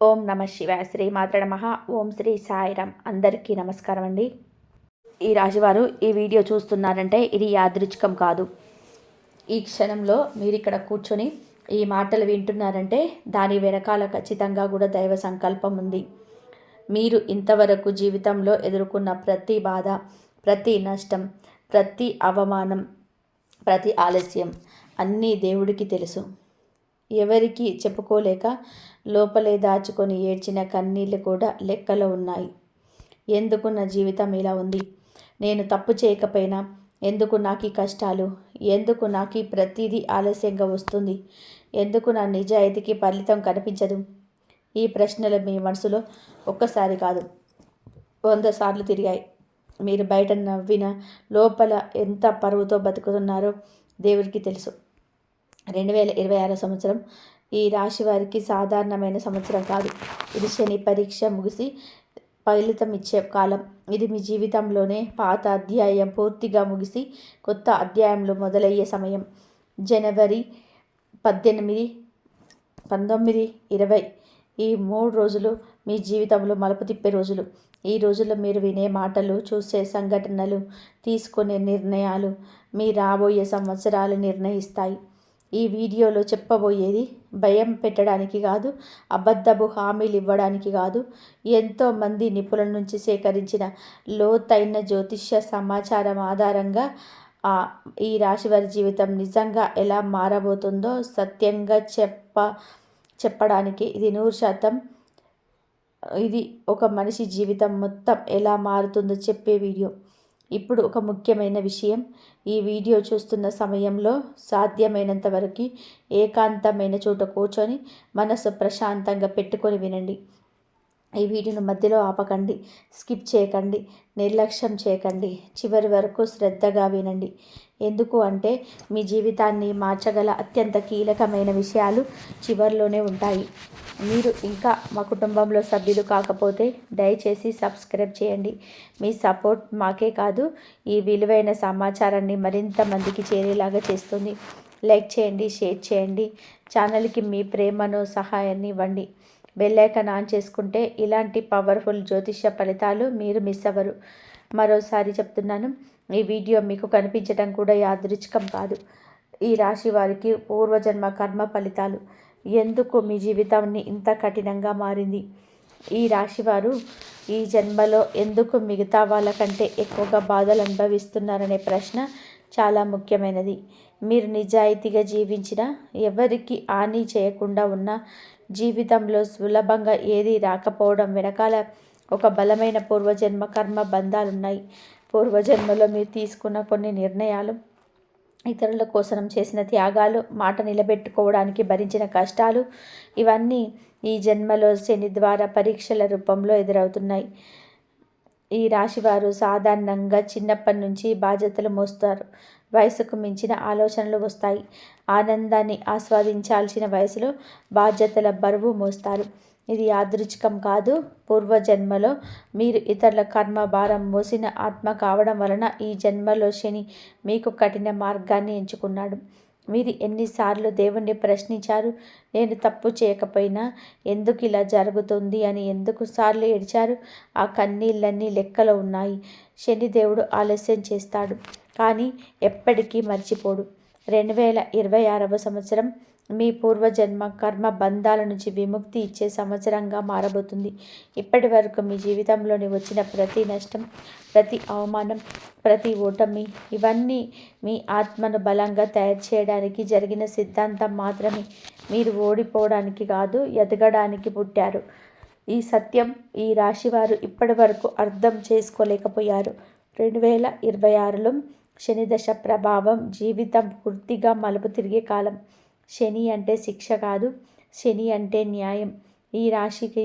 ఓం నమ శివాయ. శ్రీ మాత్ర నమః. ఓం శ్రీ సాయిరామ్. అందరికీ నమస్కారం అండి. ఈ రాశివారు ఈ వీడియో చూస్తున్నారంటే ఇది యాదృచ్ఛికం కాదు. ఈ క్షణంలో మీరు ఇక్కడ కూర్చొని ఈ మాటలు వింటున్నారంటే దాని వెనకాల ఖచ్చితంగా కూడా దైవ సంకల్పం ఉంది. మీరు ఇంతవరకు జీవితంలో ఎదుర్కొన్న ప్రతి బాధ, ప్రతి నష్టం, ప్రతి అవమానం, ప్రతి ఆలస్యం అన్నీ దేవుడికి తెలుసు. ఎవరికి చెప్పుకోలేక లోపలే దాచుకొని ఏడ్చిన కన్నీళ్ళు కూడా లెక్కలో ఉన్నాయి. ఎందుకు నా జీవితం ఇలా ఉంది? నేను తప్పు చేయకపోయినా ఎందుకు నాకు ఈ కష్టాలు? ఎందుకు నాకు ఈ ప్రతిదీ ఆలస్యంగా వస్తుంది? ఎందుకు నా నిజాయితీకి ఫలితం కనిపించదు? ఈ ప్రశ్నలు మీ మనసులో ఒక్కసారి కాదు 100 సార్లు తిరిగాయి. మీరు బయట నవ్విన లోపల ఎంత పరువుతో బతుకుతున్నారో దేవుడికి తెలుసు. 2026 సంవత్సరం ఈ రాశి వారికి సాధారణమైన సంవత్సరం కాదు. ఇది శని పరీక్ష ముగిసి ఫలితం ఇచ్చే కాలం. ఇది మీ జీవితంలోనే పాత అధ్యాయం పూర్తిగా ముగిసి కొత్త అధ్యాయంలో మొదలయ్యే సమయం. జనవరి 18, 19, 20 ఈ 3 రోజులు మీ జీవితంలో మలుపు తిప్పే రోజులు. ఈ రోజుల్లో మీరు వినే మాటలు, చూసే సంఘటనలు, తీసుకునే నిర్ణయాలు మీ రాబోయే సంవత్సరాలు నిర్ణయిస్తాయి. ఈ వీడియోలో చెప్పబోయేది భయం పెట్టడానికి కాదు, అబద్ధపు హామీలు ఇవ్వడానికి కాదు, ఎంతోమంది నిపుణుల నుంచి సేకరించిన లోతైన జ్యోతిష్య సమాచారం ఆధారంగా ఈ రాశివారి జీవితం నిజంగా ఎలా మారబోతుందో సత్యంగా చెప్పడానికి ఇది 100%. ఇది ఒక మనిషి జీవితం మొత్తం ఎలా మారుతుందో చెప్పే వీడియో. ఇప్పుడు ఒక ముఖ్యమైన విషయం, ఈ వీడియో చూస్తున్న సమయంలో సాధ్యమైనంత వరకు ఏకాంతమైన చోట కూర్చొని మనసు ప్రశాంతంగా పెట్టుకొని వినండి. ఈ వీడియోను మధ్యలో ఆపకండి, స్కిప్ చేయకండి, నిర్లక్ష్యం చేయకండి. చివరి వరకు శ్రద్ధగా వినండి. ఎందుకు అంటే మీ జీవితాన్ని మార్చగల అత్యంత కీలకమైన విషయాలు చివరిలోనే ఉంటాయి. మీరు ఇంకా మా కుటుంబంలో సభ్యులు కాకపోతే దయచేసి సబ్స్క్రైబ్ చేయండి. మీ సపోర్ట్ మాకే కాదు, ఈ విలువైన సమాచారాన్ని మరింత మందికి చేరేలాగా చేస్తుంది. లైక్ చేయండి, షేర్ చేయండి, ఛానల్కి మీ ప్రేమను సహాయాన్ని ఇవ్వండి. బెల్ ఐకాన్ ఆన్ చేసుకుంటే ఇలాంటి పవర్ఫుల్ జ్యోతిష్య ఫలితాలు మీరు మిస్ అవ్వరు. మరోసారి చెప్తున్నాను, ఈ వీడియో మీకు కనిపించడం కూడా యాదృచ్ఛికం కాదు. ఈ రాశి వారికి పూర్వజన్మ కర్మ ఫలితాలు. ఎందుకు మీ జీవితాన్ని ఇంత కఠినంగా మారింది? ఈ రాశివారు ఈ జన్మలో ఎందుకు మిగతా వాళ్ళకంటే ఎక్కువగా బాధలు అనుభవిస్తున్నారనే ప్రశ్న చాలా ముఖ్యమైనది. మీరు నిజాయితీగా జీవించినా, ఎవరికి హాని చేయకుండా ఉన్న జీవితంలో సులభంగా ఏది రాకపోవడం వెనకాల ఒక బలమైన పూర్వజన్మ కర్మ బంధాలున్నాయి. పూర్వజన్మలో మీరు తీసుకున్న కొన్ని నిర్ణయాలు, ఇతరుల కోసం చేసిన త్యాగాలు, మాట నిలబెట్టుకోవడానికి భరించిన కష్టాలు, ఇవన్నీ ఈ జన్మలో శని ద్వారా పరీక్షల రూపంలో ఎదురవుతున్నాయి. ఈ రాశివారు సాధారణంగా చిన్నప్పటి నుంచి బాధ్యతలు మోస్తారు. వయసుకు మించిన ఆలోచనలు వస్తాయి. ఆనందాన్ని ఆస్వాదించాల్సిన వయసులో బాధ్యతల బరువు మోస్తారు. ఇది యాదృచ్ఛికం కాదు. పూర్వజన్మలో మీరు ఇతరుల కర్మ భారం మోసిన ఆత్మ కావడం వలన ఈ జన్మలో శని మీకు కఠిన మార్గాన్ని ఎంచుకున్నాడు. మీరు ఎన్నిసార్లు దేవుణ్ణి ప్రశ్నించారు? నేను తప్పు చేయకపోయినా ఎందుకు ఇలా జరుగుతుంది అని ఎందుకు సార్లు ఏడ్చారు? ఆ కన్నీళ్ళన్నీ లెక్కలో ఉన్నాయి. శనిదేవుడు ఆలస్యం చేస్తాడు, కానీ ఎప్పటికీ మర్చిపోడు. 2026 సంవత్సరం మీ పూర్వజన్మ కర్మ బంధాల నుంచి విముక్తి ఇచ్చే సంవత్సరంగా మారబోతుంది. ఇప్పటి వరకు మీ జీవితంలోని వచ్చిన ప్రతి నష్టం, ప్రతి అవమానం, ప్రతి ఓటమి, ఇవన్నీ మీ ఆత్మను బలంగా తయారు చేయడానికి జరిగిన సిద్ధాంతం మాత్రమే. మీరు ఓడిపోవడానికి కాదు, ఎదగడానికి పుట్టారు. ఈ సత్యం ఈ రాశివారు ఇప్పటి వరకు అర్థం చేసుకోలేకపోయారు. 2026లో శని దశ ప్రభావం జీవితం పూర్తిగా మలుపు తిరిగే కాలం. శని అంటే శిక్ష కాదు, శని అంటే న్యాయం. ఈ రాశికి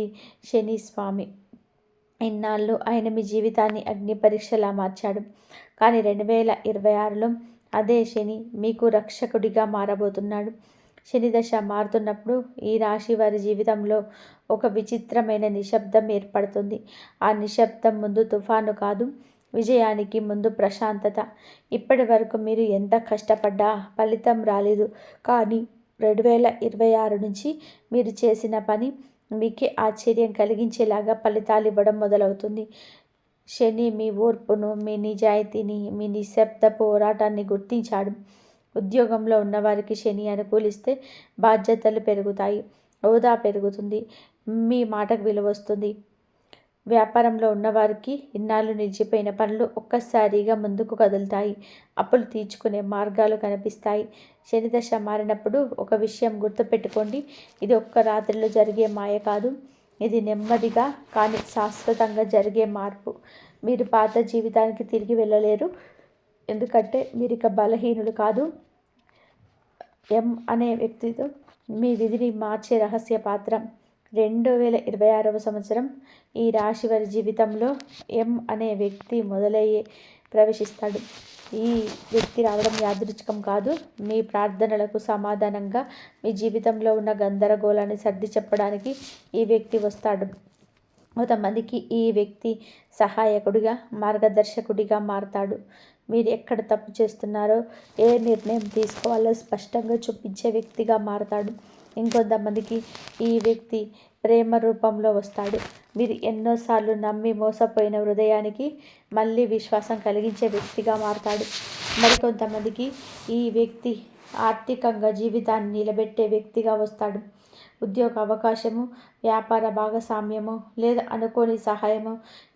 శని స్వామి. ఇన్నాళ్ళు ఆయన మీ జీవితాన్ని అగ్ని పరీక్షలా మార్చాడు, కానీ 2026లో అదే శని మీకు రక్షకుడిగా మారబోతున్నాడు. శని దశ మారుతున్నప్పుడు ఈ రాశి వారి జీవితంలో ఒక విచిత్రమైన నిశ్శబ్దం ఏర్పడుతుంది. ఆ నిశ్శబ్దం ముందు తుఫాను కాదు, విజయానికి ముందు ప్రశాంతత. ఇప్పటి వరకు మీరు ఎంత కష్టపడ్డా ఫలితం రాలేదు, కానీ 2026 నుంచి మీరు చేసిన పని మీకే ఆశ్చర్యం కలిగించేలాగా ఫలితాలు ఇవ్వడం మొదలవుతుంది. శని మీ ఓర్పును, మీ నిజాయితీని, మీ నిశ్శబ్ద పోరాటాన్ని గుర్తించాడు. ఉద్యోగంలో ఉన్నవారికి శని అనుకూలిస్తే బాధ్యతలు పెరుగుతాయి, హోదా పెరుగుతుంది, మీ మాటకు విలువ వస్తుంది. వ్యాపారంలో ఉన్నవారికి ఇన్నాళ్ళు నిలిచిపోయిన పనులు ఒక్కసారిగా ముందుకు కదులుతాయి. అప్పులు తీర్చుకునే మార్గాలు కనిపిస్తాయి. శని దశ మారినప్పుడు ఒక విషయం గుర్తుపెట్టుకోండి, ఇది ఒక్క రాత్రిలో జరిగే మాయ కాదు. ఇది నెమ్మదిగా కానీ శాశ్వతంగా జరిగే మార్పు. మీరు పాత జీవితానికి తిరిగి వెళ్ళలేరు, ఎందుకంటే మీరు ఇక బలహీనులు కాదు. ఎం అనే వ్యక్తితో మీ విధిని మార్చే రహస్య పాత్ర. 2026వ సంవత్సరం ఈ రాశి వారి జీవితంలో ఎం అనే వ్యక్తి ప్రవేశిస్తాడు. ఈ వ్యక్తి రావడం యాదృచ్ఛికం కాదు. మీ ప్రార్థనలకు సమాధానంగా మీ జీవితంలో ఉన్న గందరగోళాన్ని సర్ది చెప్పడానికి ఈ వ్యక్తి వస్తాడు. కొంతమందికి ఈ వ్యక్తి సహాయకుడిగా, మార్గదర్శకుడిగా మారతాడు. మీరు ఎక్కడ తప్పు చేస్తున్నారో, ఏ నిర్ణయం తీసుకోవాలో స్పష్టంగా చూపించే వ్యక్తిగా మారతాడు. ఇంకొంతమందికి ఈ వ్యక్తి ప్రేమ రూపంలో వస్తాడు. మీరు ఎన్నోసార్లు నమ్మి మోసపోయిన హృదయానికి మళ్ళీ విశ్వాసం కలిగించే వ్యక్తిగా మారతాడు. మరికొంతమందికి ఈ వ్యక్తి ఆర్థికంగా జీవితాన్ని నిలబెట్టే వ్యక్తిగా వస్తాడు. ఉద్యోగ అవకాశము, వ్యాపార భాగస్వామ్యము లేదా అనుకోని సహాయము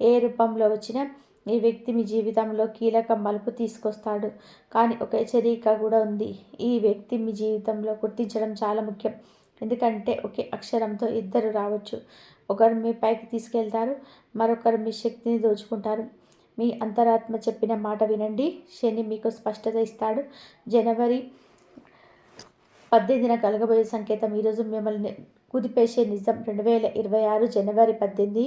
ఏ రూపంలో వచ్చినా ఈ వ్యక్తి మీ జీవితంలో కీలక మలుపు తీసుకొస్తాడు. కానీ ఒక హెచ్చరిక కూడా ఉంది. ఈ వ్యక్తి మీ జీవితంలో గుర్తించడం చాలా ముఖ్యం. ఎందుకంటే ఒకే అక్షరంతో ఇద్దరు రావచ్చు. ఒకరు మీ పైకి తీసుకెళ్తారు, మరొకరు మీ శక్తిని దోచుకుంటారు. మీ అంతరాత్మ చెప్పిన మాట వినండి. శని మీకు స్పష్టత ఇస్తాడు. జనవరి 18న కలగబోయే సంకేతం ఈరోజు మిమ్మల్ని కుదిపేసే నిజం. 2026 జనవరి 18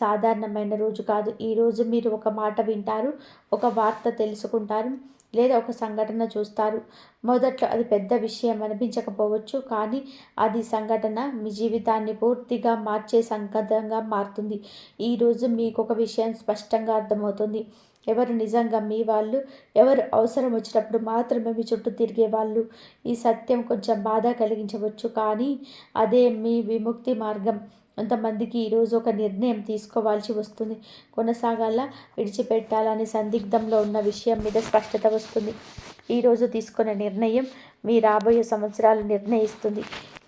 సాధారణమైన రోజు కాదు. ఈరోజు మీరు ఒక మాట వింటారు, ఒక వార్త తెలుసుకుంటారు, లేదా ఒక సంఘటన చూస్తారు. మొదట్లో అది పెద్ద విషయం అనిపించకపోవచ్చు, కానీ అది సంఘటన మీ జీవితాన్ని పూర్తిగా మార్చే సంకేతంగా మారుతుంది. ఈరోజు మీకు ఒక విషయం స్పష్టంగా అర్థమవుతుంది. ఎవరు నిజంగా మీ వాళ్ళు, ఎవరు అవసరం వచ్చినప్పుడు మాత్రమే మీ చుట్టూ తిరిగే వాళ్ళు. ఈ సత్యం కొంచెం బాధ కలిగించవచ్చు, కానీ అదే మీ విముక్తి మార్గం. కొంతమందికి ఈరోజు ఒక నిర్ణయం తీసుకోవాల్సి వస్తుంది. కొనసాగాల, విడిచిపెట్టాలనే సందిగ్ధంలో ఉన్న విషయం మీద స్పష్టత వస్తుంది. ఈరోజు తీసుకున్న నిర్ణయం మీ రాబోయే సంవత్సరాలు నిర్ణయిస్తుంది.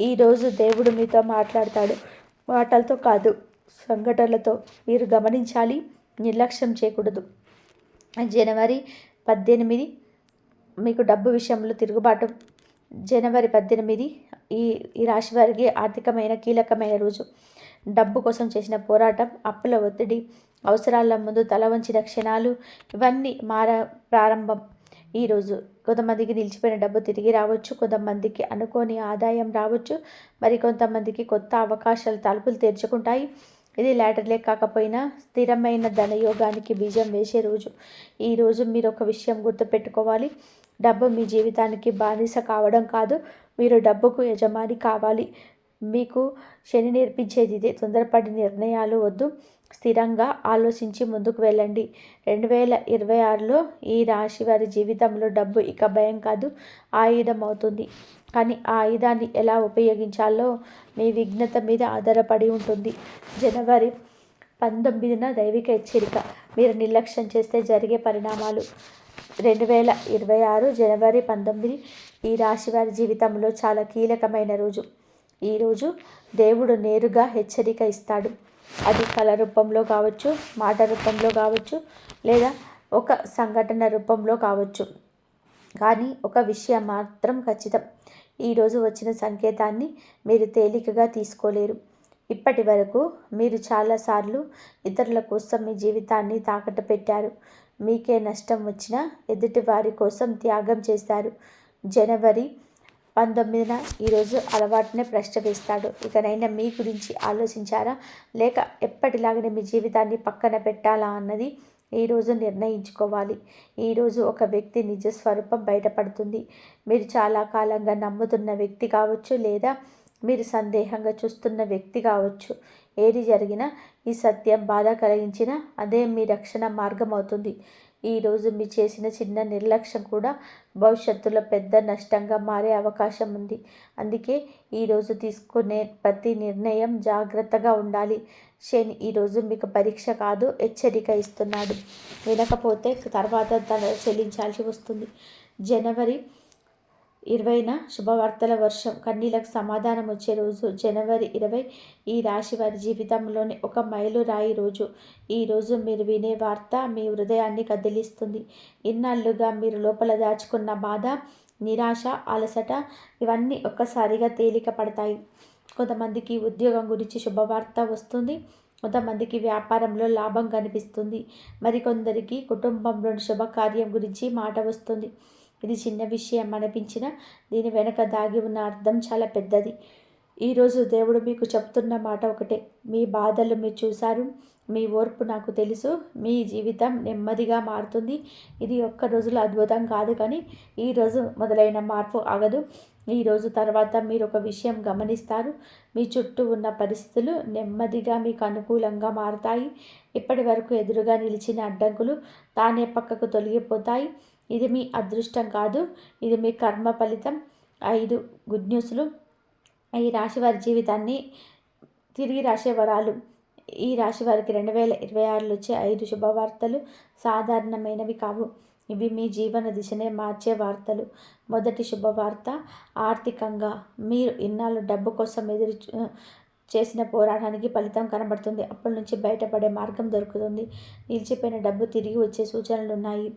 ఈరోజు దేవుడు మీతో మాట్లాడతాడు, మాటలతో కాదు, సంఘటనలతో. మీరు గమనించాలి, నిర్లక్ష్యం చేయకూడదు. జనవరి 18 మీకు డబ్బు విషయంలో తిరుగుబాటు. జనవరి 18 ఈ రాశి వారికి ఆర్థికమైన కీలకమైన రోజు. డబ్బు కోసం చేసిన పోరాటం, అప్పుల ఒత్తిడి, అవసరాల ముందు తల వంచిన క్షణాలు, ఇవన్నీ ప్రారంభం. ఈరోజు కొంతమందికి నిలిచిపోయిన డబ్బు తిరిగి రావచ్చు, కొంతమందికి అనుకోని ఆదాయం రావచ్చు, మరి కొంతమందికి కొత్త అవకాశాలు తలుపులు తెరుచుకుంటాయి. ఇది లాటరీలే కాకపోయినా స్థిరమైన ధనయోగానికి బీజం వేసే రోజు. ఈరోజు మీరు ఒక విషయం గుర్తుపెట్టుకోవాలి, డబ్బు మీ జీవితానికి బానిస కావడం కాదు, మీరు డబ్బుకు యజమాని కావాలి. మీకు శని నేర్పించేది ఇదే. తొందరపడి నిర్ణయాలు వద్దు, స్థిరంగా ఆలోచించి ముందుకు వెళ్ళండి. 2026లో ఈ రాశి వారి జీవితంలో డబ్బు ఇక భయం కాదు, ఆయుధం అవుతుంది. కానీ ఆ ఆయుధాన్ని ఎలా ఉపయోగించాలో మీ విఘ్నత మీద ఆధారపడి ఉంటుంది. జనవరి 19న దైవిక హెచ్చరిక. మీరు నిర్లక్ష్యం చేస్తే జరిగే పరిణామాలు. 2026 జనవరి 19 ఈ రాశి వారి జీవితంలో చాలా కీలకమైన రోజు. ఈరోజు దేవుడు నేరుగా హెచ్చరిక ఇస్తాడు. అది కళ రూపంలో కావచ్చు, మాట రూపంలో కావచ్చు, లేదా ఒక సంఘటన రూపంలో కావచ్చు. కానీ ఒక విషయం మాత్రం ఖచ్చితం, ఈరోజు వచ్చిన సంకేతాన్ని మీరు తేలికగా తీసుకోలేరు. ఇప్పటి వరకు మీరు చాలాసార్లు ఇతరుల కోసం మీ జీవితాన్ని తాకట్టు పెట్టారు. మీకే నష్టం వచ్చినా ఎదుటి వారి కోసం త్యాగం చేశారు. జనవరి 19న ఈరోజు అలవాటునే ప్రశ్న వేస్తాడు. ఇకనైనా మీ గురించి ఆలోచించారా, లేక ఎప్పటిలాగానే మీ జీవితాన్ని పక్కన పెట్టాలా అన్నది ఈరోజు నిర్ణయించుకోవాలి. ఈరోజు ఒక వ్యక్తి నిజస్వరూపం బయటపడుతుంది. మీరు చాలా కాలంగా నమ్ముతున్న వ్యక్తి కావచ్చు, లేదా మీరు సందేహంగా చూస్తున్న వ్యక్తి కావచ్చు. ఏది జరిగినా ఈ సత్యం బాధ కలిగించినా అదే మీ రక్షణ మార్గం అవుతుంది. ఈరోజు మీరు చేసిన చిన్న నిర్లక్ష్యం కూడా భవిష్యత్తులో పెద్ద నష్టంగా మారే అవకాశం ఉంది. అందుకే ఈరోజు తీసుకునే ప్రతి నిర్ణయం జాగ్రత్తగా ఉండాలి. శని ఈరోజు మీకు పరీక్ష కాదు, హెచ్చరిక ఇస్తున్నాడు. వినకపోతే తర్వాత చెల్లించాల్సి వస్తుంది. జనవరి 20న శుభవార్తల వర్షం, కన్నీలకు సమాధానం వచ్చే రోజు. జనవరి 20 ఈ రాశి వారి జీవితంలోని ఒక మైలురాయి రోజు. ఈరోజు మీరు వినే వార్త మీ హృదయాన్ని కదిలిస్తుంది. ఇన్నాళ్ళుగా మీరు లోపల దాచుకున్న బాధ, నిరాశ, అలసట ఇవన్నీ ఒక్కసారిగా తేలిక పడతాయి. కొంతమందికి ఉద్యోగం గురించి శుభవార్త వస్తుంది. కొంతమందికి వ్యాపారంలో లాభం కనిపిస్తుంది. మరికొందరికి కుటుంబంలోని శుభకార్యం గురించి మాట వస్తుంది. ఇది చిన్న విషయం అనిపించినా దీని వెనక దాగి ఉన్న అర్థం చాలా పెద్దది. ఈరోజు దేవుడు మీకు చెప్తున్న మాట ఒకటే: మీ బాధలు మీరు చూశారు, మీ ఓర్పు నాకు తెలుసు, మీ జీవితం నెమ్మదిగా మారుతుంది. ఇది ఒక్క రోజులో అద్భుతం కాదు, కానీ ఈరోజు మొదలైన మార్పు ఆగదు. ఈరోజు తర్వాత మీరు ఒక విషయం గమనిస్తారు: మీ చుట్టూ ఉన్న పరిస్థితులు నెమ్మదిగా మీకు అనుకూలంగా మారుతాయి. ఇప్పటి వరకు ఎదురుగా నిలిచిన అడ్డంకులు తానే పక్కకు తొలగిపోతాయి. ఇది మీ అదృష్టం కాదు, ఇది మీ కర్మ ఫలితం. 5 గుడ్ న్యూస్లు ఈ రాశి వారి జీవితాన్ని తిరిగి రాసే వరాలు. ఈ రాశి వారికి 2026లో వచ్చే 5 శుభవార్తలు సాధారణమైనవి కావు. ఇవి మీ జీవన దిశనే మార్చే వార్తలు. మొదటి శుభవార్త: ఆర్థికంగా మీరు ఇన్నాళ్ళు డబ్బు కోసం ఎదురు చేసిన పోరాటానికి ఫలితం కనబడుతుంది. అప్పటి నుంచి బయటపడే మార్గం దొరుకుతుంది. నిలిచిపోయిన డబ్బు తిరిగి వచ్చే సూచనలు ఉన్నాయి.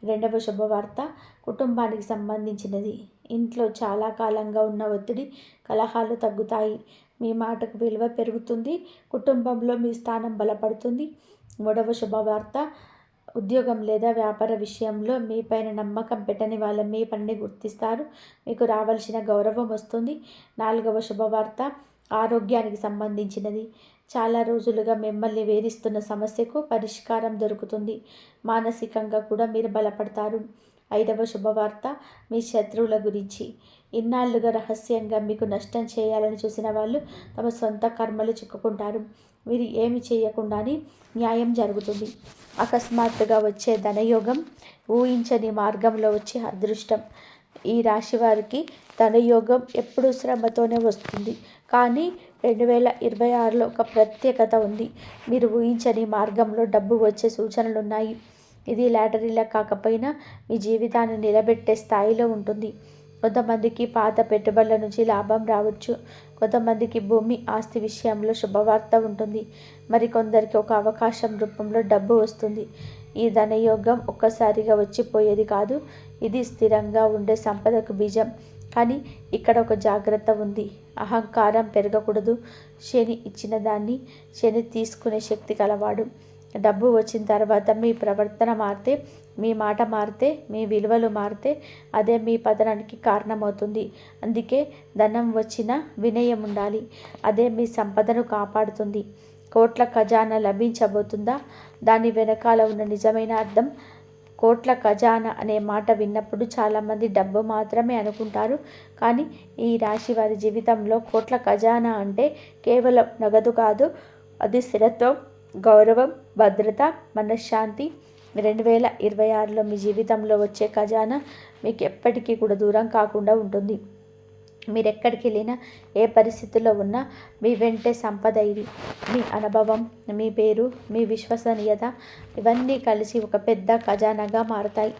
రెండవ శుభవార్త కుటుంబానికి సంబంధించినది. ఇంట్లో చాలా కాలంగా ఉన్న ఒత్తిడి, కలహాలు తగ్గుతాయి. మీ మాటకు విలువ పెరుగుతుంది. కుటుంబంలో మీ స్థానం బలపడుతుంది. మూడవ శుభవార్త ఉద్యోగం లేదా వ్యాపార విషయంలో మీ పైన నమ్మకం పెట్టని వాళ్ళ మీ పనిని గుర్తిస్తారు. మీకు రావాల్సిన గౌరవం వస్తుంది. నాలుగవ శుభవార్త ఆరోగ్యానికి సంబంధించినది. చాలా రోజులుగా మిమ్మల్ని వేధిస్తున్న సమస్యకు పరిష్కారం దొరుకుతుంది. మానసికంగా కూడా మీరు బలపడతారు. ఐదవ శుభవార్త మీ శత్రువుల గురించి. ఇన్నాళ్ళుగా రహస్యంగా మీకు నష్టం చేయాలని చూసిన వాళ్ళు తమ సొంత కర్మలు చిక్కుకుంటారు. మీరు ఏమి చేయకుండానే న్యాయం జరుగుతుంది. అకస్మాత్తుగా వచ్చే ధనయోగం, ఊహించని మార్గంలో వచ్చే అదృష్టం. ఈ రాశి వారికి ధనయోగం ఎప్పుడూ శ్రమతోనే వస్తుంది, కానీ 2026లో ఒక ప్రత్యేకత ఉంది. మీరు ఊహించని మార్గంలో డబ్బు వచ్చే సూచనలున్నాయి. ఇది లాటరీలా కాకపోయినా మీ జీవితాన్ని నిలబెట్టే స్థాయిలో ఉంటుంది. కొంతమందికి పాత పెట్టుబడుల నుంచి లాభం రావచ్చు. కొంతమందికి భూమి, ఆస్తి విషయంలో శుభవార్త ఉంటుంది. మరికొందరికి ఒక అవకాశం రూపంలో డబ్బు వస్తుంది. ఈ ధనయోగం ఒక్కసారిగా వచ్చిపోయేది కాదు. ఇది స్థిరంగా ఉండే సంపదకు బీజం. కానీ ఇక్కడ ఒక జాగ్రత్త ఉంది: అహంకారం పెరగకూడదు. శని ఇచ్చిన దాన్ని శని తీసుకునే శక్తి కలవాడు. డబ్బు వచ్చిన తర్వాత మీ ప్రవర్తన మారితే, మీ మాట మారితే, మీ విలువలు మారితే అదే మీ పతనానికి కారణమవుతుంది. అందుకే ధనం వచ్చిన వినయం ఉండాలి. అదే మీ సంపదను కాపాడుతుంది. కోట్ల ఖజానా లభించబోతుందా? దాని వెనకాల ఉన్న నిజమైన అర్థం. కోట్ల ఖజానా అనే మాట విన్నప్పుడు చాలామంది డబ్బు మాత్రమే అనుకుంటారు. కానీ ఈ రాశి వారి జీవితంలో కోట్ల ఖజానా అంటే కేవలం నగదు కాదు. అది స్థిరత్వం, గౌరవం, భద్రత, మనశ్శాంతి. 2026లో మీ జీవితంలో వచ్చే ఖజానా మీకు ఎప్పటికీ కూడా దూరం కాకుండా ఉంటుంది. మీరు ఎక్కడికి వెళ్ళినా, ఏ పరిస్థితుల్లో ఉన్నా మీ వెంటే సంపద ఇది. మీ అనుభవం, మీ పేరు, మీ విశ్వసనీయత ఇవన్నీ కలిసి ఒక పెద్ద ఖజానాగా మారతాయి.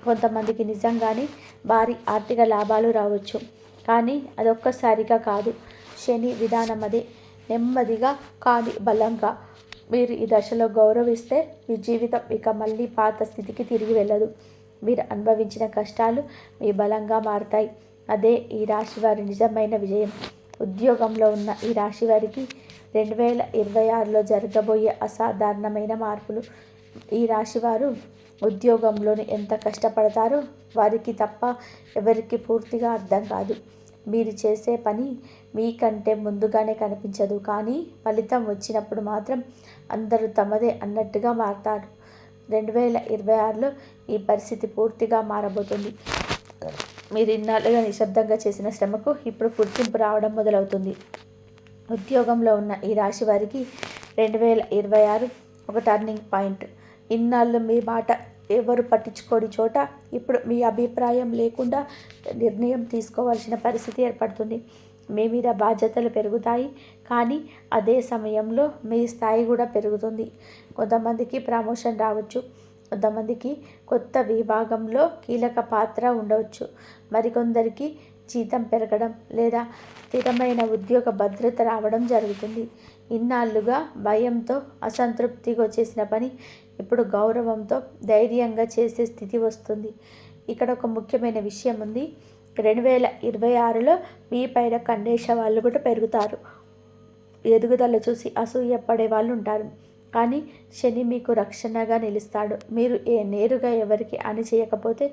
కొంతమందికి నిజంగానే భారీ ఆర్థిక లాభాలు రావచ్చు, కానీ అదొక్కసారిగా కాదు. శని విధానం అదే: నెమ్మదిగా కానీ బలంగా. మీరు ఈ దశలో గౌరవిస్తే మీ జీవితం ఇక మళ్ళీ పాత స్థితికి తిరిగి వెళ్ళదు. మీరు అనుభవించిన కష్టాలు మీ బలంగా మారతాయి. అదే ఈ రాశి వారి నిజమైన విజయం. ఉద్యోగంలో ఉన్న ఈ రాశి వారికి 2026లో జరగబోయే అసాధారణమైన మార్పులు. ఈ రాశివారు ఉద్యోగంలోని ఎంత కష్టపడతారో వారికి తప్ప ఎవరికి పూర్తిగా అర్థం కాదు. మీరు చేసే పని మీకంటే ముందుగానే కనిపించదు, కానీ ఫలితం వచ్చినప్పుడు మాత్రం అందరూ తమదే అన్నట్టుగా మారతారు. 2026లో ఈ పరిస్థితి పూర్తిగా మారబోతుంది. మీరు ఇన్నాళ్ళుగా నిశ్శబ్దంగా చేసిన శ్రమకు ఇప్పుడు గుర్తింపు రావడం మొదలవుతుంది. ఉద్యోగంలో ఉన్న ఈ రాశి వారికి 2026 ఒక టర్నింగ్ పాయింట్. ఇన్నాళ్ళు మీ మాట ఎవరు పట్టించుకోని చోట ఇప్పుడు మీ అభిప్రాయం లేకుండా నిర్ణయం తీసుకోవాల్సిన పరిస్థితి ఏర్పడుతుంది. మీ మీద బాధ్యతలు పెరుగుతాయి, కానీ అదే సమయంలో మీ స్థాయి కూడా పెరుగుతుంది. కొంతమందికి ప్రమోషన్ రావచ్చు, కొంతమందికి కొత్త విభాగంలో కీలక పాత్ర ఉండవచ్చు, మరికొందరికి జీతం పెరగడం లేదా స్థిరమైన ఉద్యోగ భద్రత రావడం జరుగుతుంది. ఇన్నాళ్లుగా భయంతో అసంతృప్తిగా చేసిన పని ఇప్పుడు గౌరవంతో ధైర్యంగా చేసే స్థితి వస్తుంది. ఇక్కడ ఒక ముఖ్యమైన విషయం ఉంది. 2026లో మీ పైన కన్నేసే వాళ్ళు కూడా పెరుగుతారు. ఎదుగుదల చూసి అసూయపడే వాళ్ళు ఉంటారు, కానీ శని మీకు రక్షణగా నిలుస్తాడు. మీరు నేరుగా ఎవరికి అని చేయకపోతే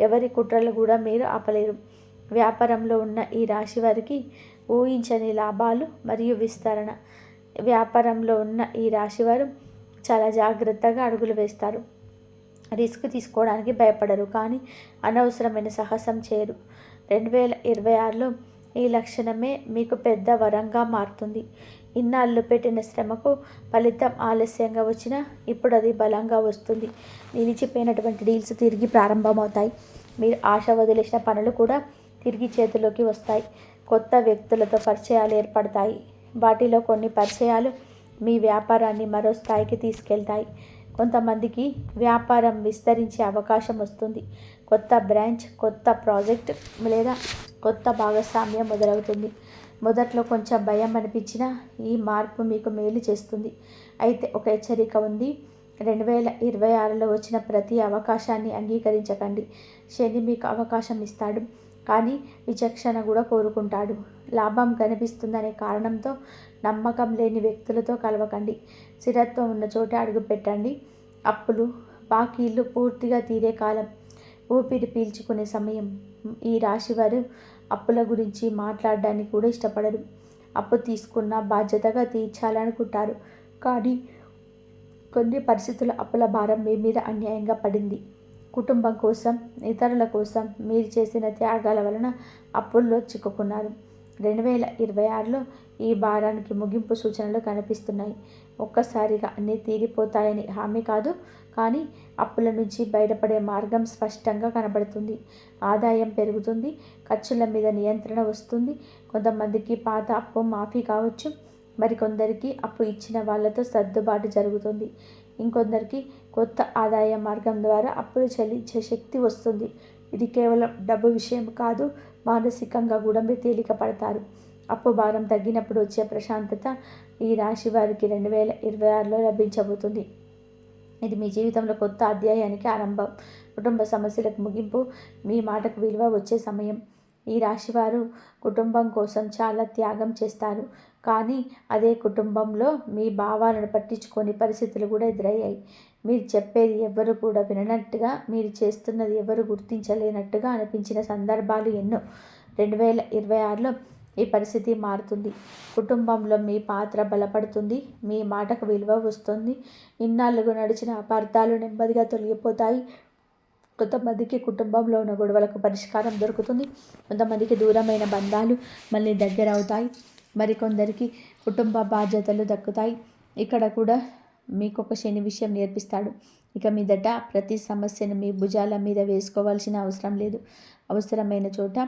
ఎవరి కుట్రలు కూడా మీరు ఆపలేరు. వ్యాపారంలో ఉన్న ఈ రాశి వారికి ఊహించని లాభాలు మరియు విస్తరణ. వ్యాపారంలో ఉన్న ఈ రాశివారు చాలా జాగ్రత్తగా అడుగులు వేస్తారు. రిస్క్ తీసుకోవడానికి భయపడరు, కానీ అనవసరమైన సాహసం చేయరు. 2026లో ఈ లక్షణమే మీకు పెద్ద వరంగా మారుతుంది. ఇన్నాళ్ళు పెట్టిన శ్రమకు ఫలితం ఆలస్యంగా వచ్చినా ఇప్పుడు అది బలంగా వస్తుంది. నిలిచిపోయినటువంటి డీల్స్ తిరిగి ప్రారంభమవుతాయి. మీరు ఆశ వదిలేసిన పనులు కూడా తిరిగి చేతిలోకి వస్తాయి. కొత్త వ్యక్తులతో పరిచయాలు ఏర్పడతాయి. వాటిలో కొన్ని పరిచయాలు మీ వ్యాపారాన్ని మరో స్థాయికి తీసుకెళ్తాయి. కొంతమందికి వ్యాపారం విస్తరించే అవకాశం వస్తుంది. కొత్త బ్రాంచ్, కొత్త ప్రాజెక్ట్ లేదా కొత్త భాగస్వామ్యం మొదలవుతుంది. మొదట్లో కొంచెం భయం అనిపించినా ఈ మార్పు మీకు మేలు చేస్తుంది. అయితే ఒక హెచ్చరిక ఉంది. 2026లో వచ్చిన ప్రతి అవకాశాన్ని అంగీకరించకండి. శని మీకు అవకాశం ఇస్తాడు, కానీ విచక్షణ కూడా కోరుకుంటాడు. లాభం కనిపిస్తుందనే కారణంతో నమ్మకం లేని వ్యక్తులతో కలవకండి. స్థిరత్వం ఉన్న చోట అడుగు పెట్టండి. అప్పులు, బాకీలు పూర్తిగా తీరే కాలం, ఊపిరి పీల్చుకునే సమయం. ఈ రాశివారు అప్పుల గురించి మాట్లాడడానికి కూడా ఇష్టపడరు. అప్పు తీసుకున్న బాధ్యతగా తీర్చాలనుకుంటారు, కానీ కొన్ని పరిస్థితుల అప్పుల భారం మీ మీద అన్యాయంగా పడింది. కుటుంబం కోసం, ఇతరుల కోసం మీరు చేసిన త్యాగాల వలన అప్పుల్లో చిక్కుకున్నారు. 2026లో ఈ భారానికి ముగింపు సూచనలు కనిపిస్తున్నాయి. ఒక్కసారిగా అన్నీ తీరిపోతాయని హామీ కాదు, కానీ అప్పుల నుంచి బయటపడే మార్గం స్పష్టంగా కనబడుతుంది. ఆదాయం పెరుగుతుంది, ఖర్చుల మీద నియంత్రణ వస్తుంది. కొంతమందికి పాత అప్పు మాఫీ కావచ్చు, మరికొందరికి అప్పు ఇచ్చిన వాళ్ళతో సర్దుబాటు జరుగుతుంది. ఇంకొందరికి కొత్త ఆదాయ మార్గం ద్వారా అప్పులు చెల్లించే శక్తి వస్తుంది. ఇది కేవలం డబ్బు విషయం కాదు, మానసికంగా కూడా మీరు తేలిక పడతారు. అప్పు భారం తగ్గినప్పుడు వచ్చే ప్రశాంతత ఈ రాశి వారికి 2026లో లభించబోతుంది. ఇది మీ జీవితంలో కొత్త అధ్యాయానికి ఆరంభం, కుటుంబ సమస్యలకు ముగింపు, మీ మాటకు విలువ వచ్చే సమయం. ఈ రాశివారు కుటుంబం కోసం చాలా త్యాగం చేస్తారు, కానీ అదే కుటుంబంలో మీ భావాలను పట్టించుకొని పరిస్థితులు కూడా ఎదురయ్యాయి. మీరు చెప్పేది ఎవరు కూడా విననట్టుగా, మీరు చేస్తున్నది ఎవరు గుర్తించలేనట్టుగా అనిపించిన సందర్భాలు ఎన్నో. 2026లో ఈ పరిస్థితి మారుతుంది. కుటుంబంలో మీ పాత్ర బలపడుతుంది, మీ మాటకు విలువ వస్తుంది. ఇన్నాళ్ళుగా నడిచిన అపార్థాలు నెమ్మదిగా తొలగిపోతాయి. కొంతమందికి కుటుంబంలో ఉన్న గొడవలకు పరిష్కారం దొరుకుతుంది. కొంతమందికి దూరమైన బంధాలు మళ్ళీ దగ్గర అవుతాయి. మరికొందరికి కుటుంబ బాధ్యతలు దక్కుతాయి. ఇక్కడ కూడా మీకు ఒక శని విషయం నేర్పిస్తాడు. ఇక మీదట ప్రతి సమస్యను మీ భుజాల మీద వేసుకోవాల్సిన అవసరం లేదు. అవసరమైన చోట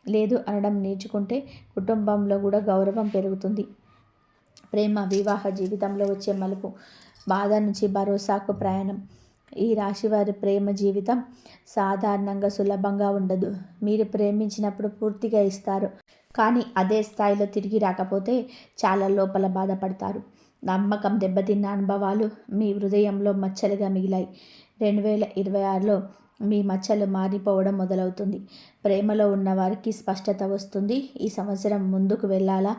లేదు అనడం నేర్చుకుంటే కుటుంబంలో కూడా గౌరవం పెరుగుతుంది. ప్రేమ, వివాహ జీవితంలో వచ్చే మలుపు, బాధ నుంచి భరోసాకు ప్రయాణం. ఈ రాశివారి ప్రేమ జీవితం సాధారణంగా సులభంగా ఉండదు. మీరు ప్రేమించినప్పుడు పూర్తిగా ఇస్తారు, కానీ అదే స్థాయిలో తిరిగి రాకపోతే చాలా లోపల బాధపడతారు. నమ్మకం దెబ్బతిన్న అనుభవాలు మీ హృదయంలో మచ్చలుగా మిగిలాయి. 2026లో మీ మచ్చలు మారిపోవడం మొదలవుతుంది. ప్రేమలో ఉన్న వారికి స్పష్టత వస్తుంది. ఈ సంవత్సరం ముందుకు వెళ్ళాలా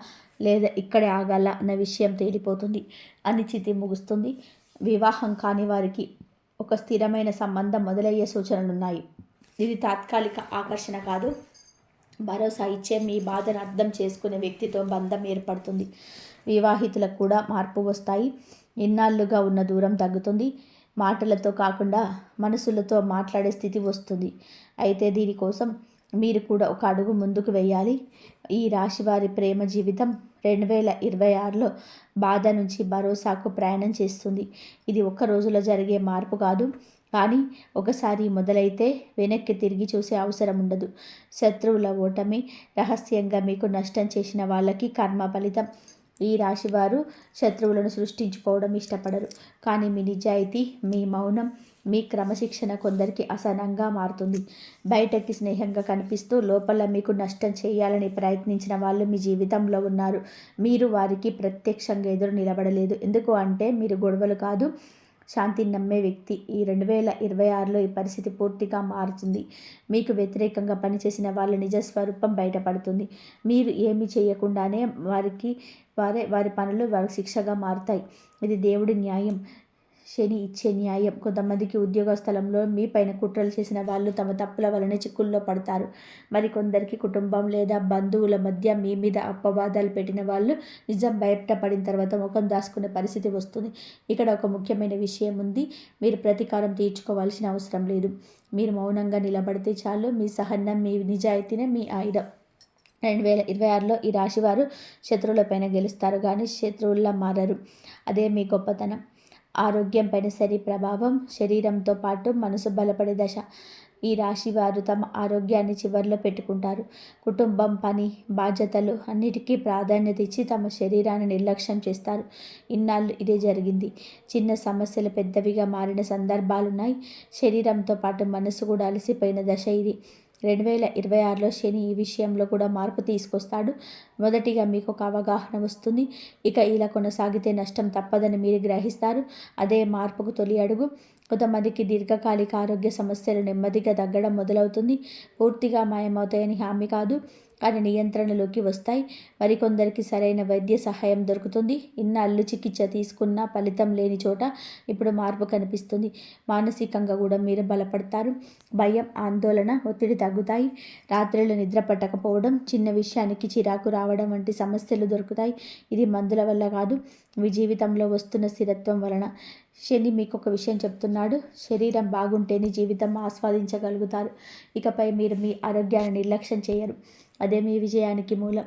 లేదా ఇక్కడే ఆగాలా అన్న విషయం తేలిపోతుంది. అనిశ్చితి ముగుస్తుంది. వివాహం కాని వారికి ఒక స్థిరమైన సంబంధం మొదలయ్యే సూచనలున్నాయి. ఇది తాత్కాలిక ఆకర్షణ కాదు, భరోసా ఇచ్చే, మీ బాధను అర్థం చేసుకునే వ్యక్తితో బంధం ఏర్పడుతుంది. వివాహితులకు కూడా మార్పు వస్తాయి. ఇన్నాళ్ళుగా ఉన్న దూరం తగ్గుతుంది. మాటలతో కాకుండా మనసులతో మాట్లాడే స్థితి వస్తుంది. అయితే దీనికోసం మీరు కూడా ఒక అడుగు ముందుకు వేయాలి. ఈ రాశివారి ప్రేమ జీవితం 2026లో బాధ నుంచి భరోసాకు ప్రయాణం చేస్తుంది. ఇది ఒక్క రోజులో జరిగే మార్పు కాదు, కానీ ఒకసారి మొదలైతే వెనక్కి తిరిగి చూసే అవసరం ఉండదు. శత్రువుల ఓటమి, రహస్యంగా మీకు నష్టం చేసిన వాళ్ళకి కర్మ ఫలితం. ఈ రాశివారు శత్రువులను సృష్టించుకోవడం ఇష్టపడరు. కానీ మీ నిజాయితీ, మీ మౌనం, మీ క్రమశిక్షణ కొందరికి అసహనంగా మారుతుంది. బయటకి స్నేహంగా కనిపిస్తూ లోపల మీకు నష్టం చేయాలని ప్రయత్నించిన వాళ్ళు మీ జీవితంలో ఉన్నారు. మీరు వారికి ప్రత్యక్షంగా ఎదురు నిలబడలేదు. ఎందుకు అంటే మీరు గొడవలు కాదు, శాంతిని నమ్మే వ్యక్తి. ఈ 2026లో ఈ పరిస్థితి పూర్తిగా మారుతుంది. మీకు వ్యతిరేకంగా పనిచేసిన వాళ్ళ నిజస్వరూపం బయటపడుతుంది. మీరు ఏమీ చేయకుండానే వారి పనులు వారి శిక్షగా మారుతాయి. ఇది దేవుడి న్యాయం, శని ఇచ్చే న్యాయం. కొంతమందికి ఉద్యోగ స్థలంలో మీ పైన కుట్రలు చేసిన వాళ్ళు తమ తప్పుల వలన చిక్కుల్లో పడతారు. మరికొందరికి కుటుంబం లేదా బంధువుల మధ్య మీ మీద అపవాదాలు పెట్టిన వాళ్ళు నిజం బయటపడిన తర్వాత ముఖం దాచుకునే పరిస్థితి వస్తుంది. ఇక్కడ ఒక ముఖ్యమైన విషయం ఉంది. మీరు ప్రతీకారం తీర్చుకోవాల్సిన అవసరం లేదు. మీరు మౌనంగా నిలబడితే చాలు. మీ సహనం, మీ నిజాయితీనే మీ ఆయుధం. 2026లో ఈ రాశివారు శత్రువులపైన గెలుస్తారు, కానీ శత్రువుల్లా మారరు. అదే మీ గొప్పతనం. ఆరోగ్యం పైన సరి ప్రభావం. శరీరంతో పాటు మనసు బలపడే దశ. ఈ రాశి వారు తమ ఆరోగ్యాన్ని చివరిలో పెట్టుకుంటారు. కుటుంబం, పని, బాధ్యతలు అన్నిటికీ ప్రాధాన్యత ఇచ్చి తమ శరీరాన్ని నిర్లక్ష్యం చేస్తారు. ఇన్నాళ్ళు ఇదే జరిగింది. చిన్న సమస్యలు పెద్దవిగా మారిన సందర్భాలున్నాయి. శరీరంతో పాటు మనసు కూడా అలసిపోయిన దశ ఇది. 2026లో శని ఈ విషయంలో కూడా మార్పు తీసుకొస్తాడు. మొదటిగా మీకు ఒక అవగాహన వస్తుంది. ఇక ఇలా కొనసాగితే నష్టం తప్పదని మీరు గ్రహిస్తారు. అదే మార్పుకు తొలి అడుగు. కొంతమందికి దీర్ఘకాలిక ఆరోగ్య సమస్యలు నెమ్మదిగా తగ్గడం మొదలవుతుంది. పూర్తిగా మాయమవుతాయని హామీ కాదు, కానీ నియంత్రణలోకి వస్తాయి. మరికొందరికి సరైన వైద్య సహాయం దొరుకుతుంది. ఇన్నాళ్ళు చికిత్స తీసుకున్న ఫలితం లేని చోట ఇప్పుడు మార్పు కనిపిస్తుంది. మానసికంగా కూడా మీరు బలపడతారు. భయం, ఆందోళన, ఒత్తిడి తగ్గుతాయి. రాత్రులు నిద్ర పట్టకపోవడం, చిన్న విషయానికి చిరాకు రావడం వంటి సమస్యలు దొరుకుతాయి. ఇది మందుల వల్ల కాదు, మీ జీవితంలో వస్తున్న స్థిరత్వం వలన. శని మీకు ఒక విషయం చెప్తున్నాడు. శరీరం బాగుంటేనే జీవితం ఆస్వాదించగలుగుతారు. ఇకపై మీరు మీ ఆరోగ్యాన్ని నిర్లక్ష్యం చేయరు. అదే మీ విజయానికి మూలం.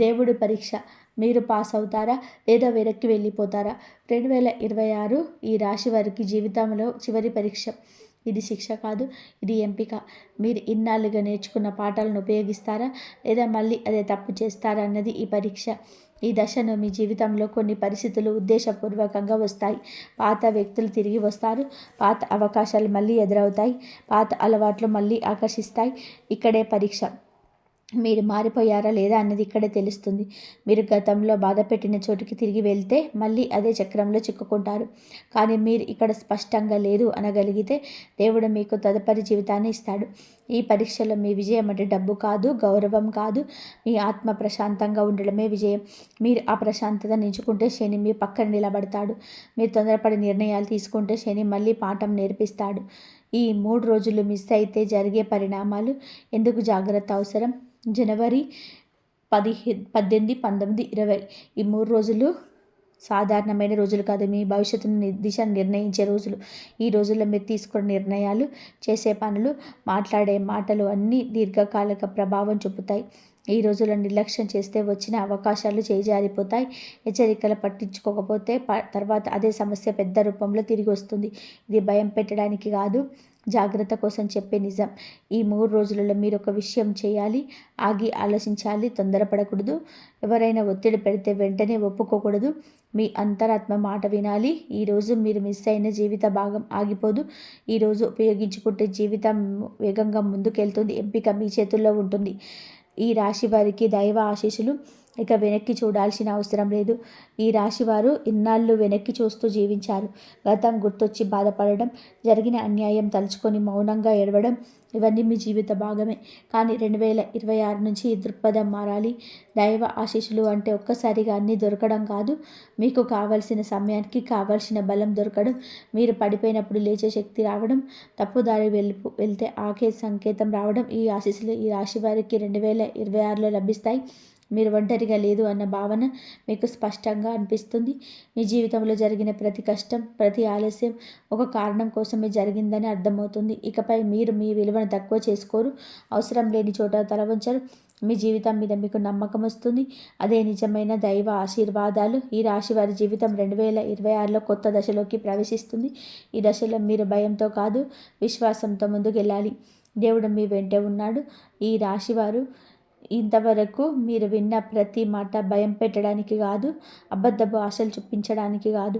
దేవుడు పరీక్ష. మీరు పాస్ అవుతారా లేదా వెనక్కి వెళ్ళిపోతారా? 2026 ఈ రాశి వారికి జీవితంలో చివరి పరీక్ష. ఇది శిక్ష కాదు, ఇది ఎంపిక. మీరు ఇన్నాళ్ళుగా నేర్చుకున్న పాఠాలను ఉపయోగిస్తారా లేదా మళ్ళీ అదే తప్పు చేస్తారా అన్నది ఈ పరీక్ష. ఈ దశను మీ జీవితంలో కొన్ని పరిస్థితులు ఉద్దేశపూర్వకంగా వస్తాయి. పాత వ్యక్తులు తిరిగి వస్తారు. పాత అవకాశాలు మళ్ళీ ఎదురవుతాయి. పాత అలవాట్లు మళ్ళీ ఆకర్షిస్తాయి. ఇక్కడే పరీక్ష. మీరు మారిపోయారా లేదా అన్నది ఇక్కడే తెలుస్తుంది. మీరు గతంలో బాధ పెట్టిన చోటుకి తిరిగి వెళ్తే మళ్ళీ అదే చక్రంలో చిక్కుకుంటారు. కానీ మీరు ఇక్కడ స్పష్టంగా లేదు అనగలిగితే దేవుడు మీకు తదుపరి జీవితాన్ని ఇస్తాడు. ఈ పరీక్షలో మీ విజయం అంటే డబ్బు కాదు, గౌరవం కాదు, మీ ఆత్మ ప్రశాంతంగా ఉండడమే విజయం. మీరు ఆ ప్రశాంతత నించుకుంటే శని మీ పక్కన నిలబడతాడు. మీరు తొందరపడి నిర్ణయాలు తీసుకుంటే శని మళ్ళీ పాఠం నేర్పిస్తాడు. ఈ 3 రోజులు మిస్ అయితే జరిగే పరిణామాలు. ఎందుకు జాగ్రత్త అవసరం? జనవరి 18, 19, 20 ఈ 3 రోజులు సాధారణమైన రోజులు కాదు. మీ భవిష్యత్తును దిశను నిర్ణయించే రోజులు. ఈ రోజుల్లో మీరు తీసుకునే నిర్ణయాలు, చేసే పనులు, మాట్లాడే మాటలు అన్నీ దీర్ఘకాలిక ప్రభావం చూపుతాయి. ఈ రోజుల్లో నిర్లక్ష్యం చేస్తే వచ్చిన అవకాశాలు చేజారిపోతాయి. హెచ్చరికలు పట్టించుకోకపోతే తర్వాత అదే సమస్య పెద్ద రూపంలో తిరిగి వస్తుంది. ఇది భయం పెట్టడానికి కాదు, జాగ్రత్త కోసం చెప్పే నిజం. ఈ 3 రోజులలో మీరు ఒక విషయం చేయాలి. ఆగి ఆలోచించాలి, తొందరపడకూడదు. ఎవరైనా ఒత్తిడి పెడితే వెంటనే ఒప్పుకోకూడదు. మీ అంతరాత్మ మాట వినాలి. ఈరోజు మీరు మిస్ అయిన జీవిత భాగం ఆగిపోదు. ఈరోజు ఉపయోగించుకుంటే జీవితం వేగంగా ముందుకెళ్తుంది. ఎంపిక మీ చేతుల్లో ఉంటుంది. ఈ రాశి వారికి దైవ ఆశీస్సులు. ఇక వెనక్కి చూడాల్సిన అవసరం లేదు. ఈ రాశివారు ఇన్నాళ్ళు వెనక్కి చూస్తూ జీవించారు. గతం గుర్తొచ్చి బాధపడడం, జరిగిన అన్యాయం తలుచుకొని మౌనంగా ఏడవడం, ఇవన్నీ మీ జీవిత భాగమే. కానీ 2026 నుంచి ఈ దృక్పథం మారాలి. దైవ ఆశీస్సులు అంటే ఒక్కసారిగా అన్నీ దొరకడం కాదు. మీకు కావలసిన సమయానికి కావలసిన బలం దొరకడం, మీరు పడిపోయినప్పుడు లేచే శక్తి రావడం, తప్పుదారి వెళ్తే ఆకే సంకేతం రావడం. ఈ ఆశీస్సులు ఈ రాశి వారికి 2026లో లభిస్తాయి. మీరు ఒంటరిగా లేదు అన్న భావన మీకు స్పష్టంగా అనిపిస్తుంది. మీ జీవితంలో జరిగిన ప్రతి కష్టం, ప్రతి ఆలస్యం ఒక కారణం కోసమే జరిగిందని అర్థమవుతుంది. ఇకపై మీరు మీ విలువను తక్కువ చేసుకోరు. అవసరం లేని చోట తల వంచరు. మీ జీవితం మీద మీకు నమ్మకం వస్తుంది. అదే నిజమైన దైవ ఆశీర్వాదాలు. ఈ రాశి వారి జీవితం 2026లో కొత్త దశలోకి ప్రవేశిస్తుంది. ఈ దశలో మీరు భయంతో కాదు, విశ్వాసంతో ముందుకెళ్ళాలి. దేవుడు మీ వెంటే ఉన్నాడు. ఈ రాశివారు ఇంతవరకు మీరు విన్న ప్రతి మాట భయం పెట్టడానికి కాదు, అబద్ధపు ఆశలు చూపించడానికి కాదు.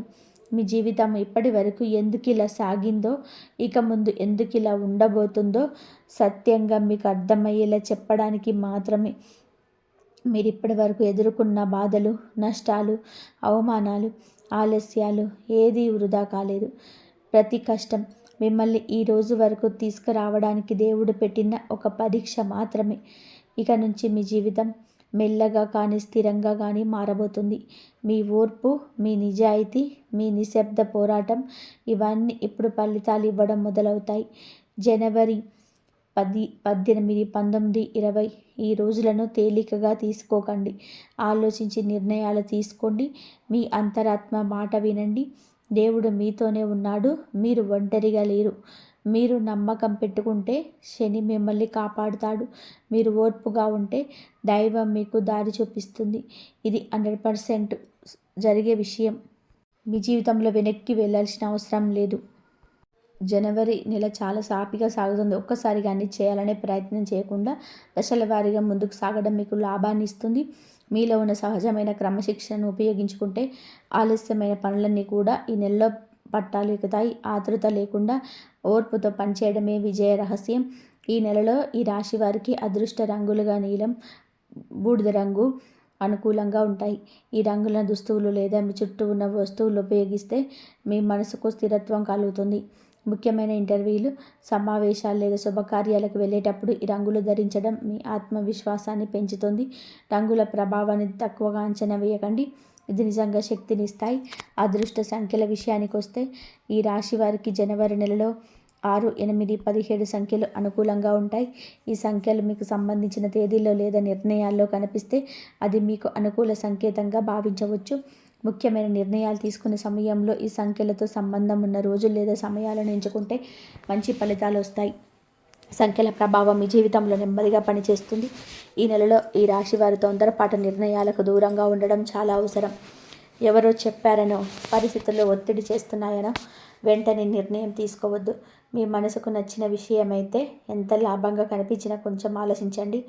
మీ జీవితం ఇప్పటి వరకు ఎందుకు ఇలా సాగిందో, ఇక ముందు ఎందుకు ఇలా ఉండబోతుందో సత్యంగా మీకు అర్థమయ్యేలా చెప్పడానికి మాత్రమే. మీరు ఇప్పటి వరకు ఎదుర్కొన్న బాధలు, నష్టాలు, అవమానాలు, ఆలస్యాలు ఏదీ వృధా కాలేదు. ప్రతి కష్టం మిమ్మల్ని ఈ రోజు వరకు తీసుకురావడానికి దేవుడు పెట్టిన ఒక పరీక్ష మాత్రమే. ఇక నుంచి మీ జీవితం మెల్లగా కానీ స్థిరంగా కానీ మారబోతుంది. మీ ఓర్పు, మీ నిజాయితీ, మీ నిశ్శబ్ద పోరాటం ఇవన్నీ ఇప్పుడు ఫలితాలు ఇవ్వడం మొదలవుతాయి. జనవరి 10, 18, 19, 20 ఈ రోజులను తేలికగా తీసుకోకండి. ఆలోచించి నిర్ణయాలు తీసుకోండి. మీ అంతరాత్మ మాట వినండి. దేవుడు మీతోనే ఉన్నాడు. మీరు ఒంటరిగా లేరు. మీరు నమ్మకం పెట్టుకుంటే శని మిమ్మల్ని కాపాడుతాడు. మీరు ఓర్పుగా ఉంటే దైవం మీకు దారి చూపిస్తుంది. ఇది 100% జరిగే విషయం. మీ జీవితంలో వెనక్కి వెళ్ళాల్సిన అవసరం లేదు. జనవరి నెల చాలా సాఫీగా సాగుతుంది. ఒక్కసారిగా అన్ని చేయాలనే ప్రయత్నం చేయకుండా దశల వారీగా ముందుకు సాగడం మీకు లాభాన్ని ఇస్తుంది. మీలో ఉన్న సహజమైన క్రమశిక్షణను ఉపయోగించుకుంటే ఆలస్యమైన పనులన్నీ కూడా ఈ నెలలో పట్టాలు ఎక్కుతాయి. ఆతృత లేకుండా ఓర్పుతో పనిచేయడమే విజయ రహస్యం. ఈ నెలలో ఈ రాశి వారికి అదృష్ట రంగులుగా నీలం, బూడిద రంగు అనుకూలంగా ఉంటాయి. ఈ రంగుల దుస్తువులు లేదా మీ చుట్టూ ఉన్న వస్తువులు ఉపయోగిస్తే మీ మనసుకు స్థిరత్వం కలుగుతుంది. ముఖ్యమైన ఇంటర్వ్యూలు, సమావేశాలు లేదా శుభకార్యాలకు వెళ్ళేటప్పుడు ఈ రంగులు ధరించడం మీ ఆత్మవిశ్వాసాన్ని పెంచుతుంది. రంగుల ప్రభావాన్ని తక్కువగా అంచనా వేయకండి. ఇది నిజంగా శక్తినిస్తాయి. అదృష్ట సంఖ్యల విషయానికి వస్తే ఈ రాశి వారికి జనవరి నెలలో 6, 8, 17 సంఖ్యలు అనుకూలంగా ఉంటాయి. ఈ సంఖ్యలు మీకు సంబంధించిన తేదీల్లో లేదా నిర్ణయాల్లో కనిపిస్తే అది మీకు అనుకూల సంకేతంగా భావించవచ్చు. ముఖ్యమైన నిర్ణయాలు తీసుకునే సమయంలో ఈ సంఖ్యలతో సంబంధం ఉన్న రోజులు లేదా సమయాలను ఎంచుకుంటే మంచి ఫలితాలు వస్తాయి. సంఖ్యల ప్రభావం మీ జీవితంలో నెమ్మదిగా పనిచేస్తుంది. ఈ నెలలో ఈ రాశి వారి తొందరపాటు నిర్ణయాలకు దూరంగా ఉండడం చాలా అవసరం. ఎవరో చెప్పారనో, పరిస్థితుల్లో ఒత్తిడి చేస్తున్నాయనో వెంటనే నిర్ణయం తీసుకోవద్దు. మీ మనసుకు నచ్చిన విషయమైతే ఎంత లాభంగా కనిపించినా కొంచెం ఆలోచించండి.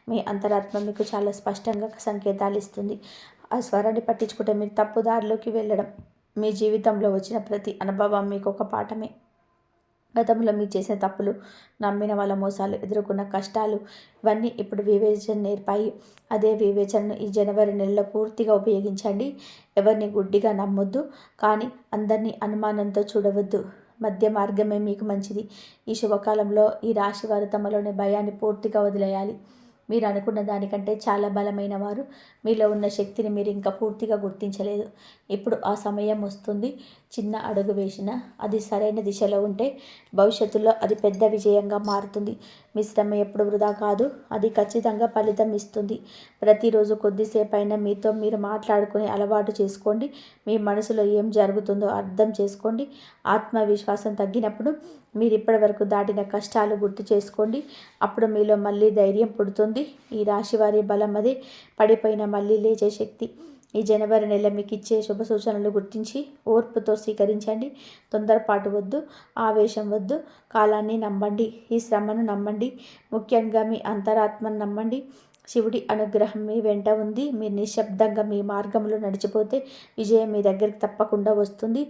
మీ అంతరాత్మ మీకు చాలా స్పష్టంగా సంకేతాలు ఇస్తుంది. ఆ స్వరాన్ని పట్టించుకుంటే మీరు తప్పుదారిలోకి వెళ్ళడం. మీ జీవితంలో వచ్చిన ప్రతి అనుభవం మీకు ఒక పాఠమే. గతంలో మీరు చేసిన తప్పులు, నమ్మిన వాళ్ళ మోసాలు, ఎదుర్కొన్న కష్టాలు ఇవన్నీ ఇప్పుడు వివేచన నేర్పాయి. అదే వివేచనను ఈ జనవరి నెలలో పూర్తిగా ఉపయోగించండి. ఎవరిని గుడ్డిగా నమ్మొద్దు, కానీ అందరినీ అనుమానంతో చూడవద్దు. మధ్య మార్గమే మీకు మంచిది. ఈ శుభకాలంలో ఈ రాశి వారు తమలోని భయాన్ని పూర్తిగా వదిలేయాలి. మీరు అనుకున్న దానికంటే చాలా బలమైన వారు. మీలో ఉన్న శక్తిని మీరు ఇంకా పూర్తిగా గుర్తించలేదు. ఇప్పుడు ఆ సమయం వస్తుంది. చిన్న అడుగు వేసినా అది సరైన దిశలో ఉంటే భవిష్యత్తులో అది పెద్ద విజయంగా మారుతుంది. మీ శ్రమ ఎప్పుడు వృధా కాదు. అది ఖచ్చితంగా ఫలితం ఇస్తుంది. ప్రతిరోజు కొద్దిసేపైనా మీతో మీరు మాట్లాడుకునే అలవాటు చేసుకోండి. మీ మనసులో ఏం జరుగుతుందో అర్థం చేసుకోండి. ఆత్మవిశ్వాసం తగ్గినప్పుడు మీరు ఇప్పటివరకు దాటిన కష్టాలు గుర్తు చేసుకోండి. అప్పుడు మీలో మళ్ళీ ధైర్యం పుడుతుంది. ఈ రాశి వారి బలం అదే. పడిపోయిన మళ్ళీ లేచే శక్తి. ఈ జనవరి నెల మీకు ఇచ్చే శుభ సూచనలు గుర్తించి ఓర్పుతో స్వీకరించండి. తొందరపాటు వద్దు, ఆవేశం వద్దు. కాలాన్ని నమ్మండి. ఈ శ్రమను నమ్మండి. ముఖ్యంగా మీ అంతరాత్మను నమ్మండి. శివుడి అనుగ్రహం మీ వెంట ఉంది. మీరు నిశ్శబ్దంగా మీ మార్గంలో నడిచిపోతే విజయం మీ దగ్గరికి తప్పకుండా వస్తుంది.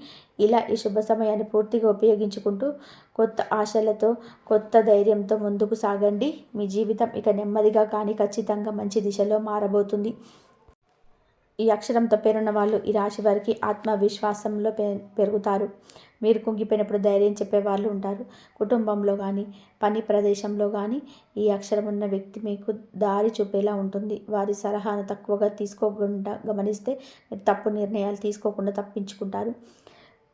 ఇలా ఈ శుభ సమయాన్ని పూర్తిగా ఉపయోగించుకుంటూ కొత్త ఆశలతో, కొత్త ధైర్యంతో ముందుకు సాగండి. మీ జీవితం ఇక నెమ్మదిగా కానీ ఖచ్చితంగా మంచి దిశలో మారబోతుంది. ఈ అక్షరంతో పేరున్న వాళ్ళు ఈ రాశి వారికి ఆత్మవిశ్వాసంలో పెరుగుతారు. మీరు కుంగిపోయినప్పుడు ధైర్యం చెప్పేవాళ్ళు ఉంటారు. కుటుంబంలో కానీ, పని ప్రదేశంలో కానీ ఈ అక్షరం ఉన్న వ్యక్తి మీకు దారి చూపేలా ఉంటుంది. వారి సలహాను తక్కువగా తీసుకోకుండా గమనిస్తే మీరు తప్పు నిర్ణయాలు తీసుకోకుండా తప్పించుకుంటారు.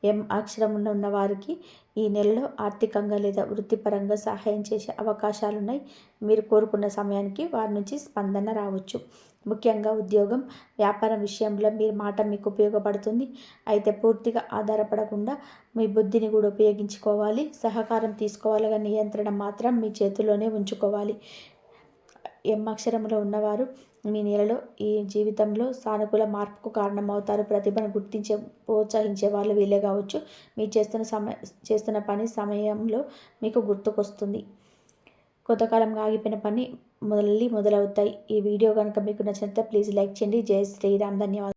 ఎం అక్షరం ఉన్న వారికి ఈ నెలలో ఆర్థికంగా లేదా వృత్తిపరంగా సహాయం చేసే అవకాశాలున్నాయి. మీరు కోరుకున్న సమయానికి వారి నుంచి స్పందన రావచ్చు. ముఖ్యంగా ఉద్యోగం, వ్యాపారం విషయంలో మీ మాట మీకు ఉపయోగపడుతుంది. అయితే పూర్తిగా ఆధారపడకుండా మీ బుద్ధిని కూడా ఉపయోగించుకోవాలి. సహకారం తీసుకోవాలి కానీ నియంత్రణ మాత్రం మీ చేతిలోనే ఉంచుకోవాలి. ఎం అక్షరంలో ఉన్నవారు మీ నెలలో ఈ జీవితంలో సానుకూల మార్పుకు కారణమవుతారు. ప్రతిభను గుర్తించే ప్రోత్సహించే వాళ్ళు వీళ్ళే కావచ్చు. మీరు చేస్తున్న పని సమయంలో మీకు గుర్తుకొస్తుంది. కొంతకాలంగా ఆగిపోయిన పని మొదలవుతాయి. ఈ వీడియో కనుక మీకు నచ్చినట్లయితే ప్లీజ్ లైక్ చేయండి. జై శ్రీరామ్. ధన్యవాదాలు.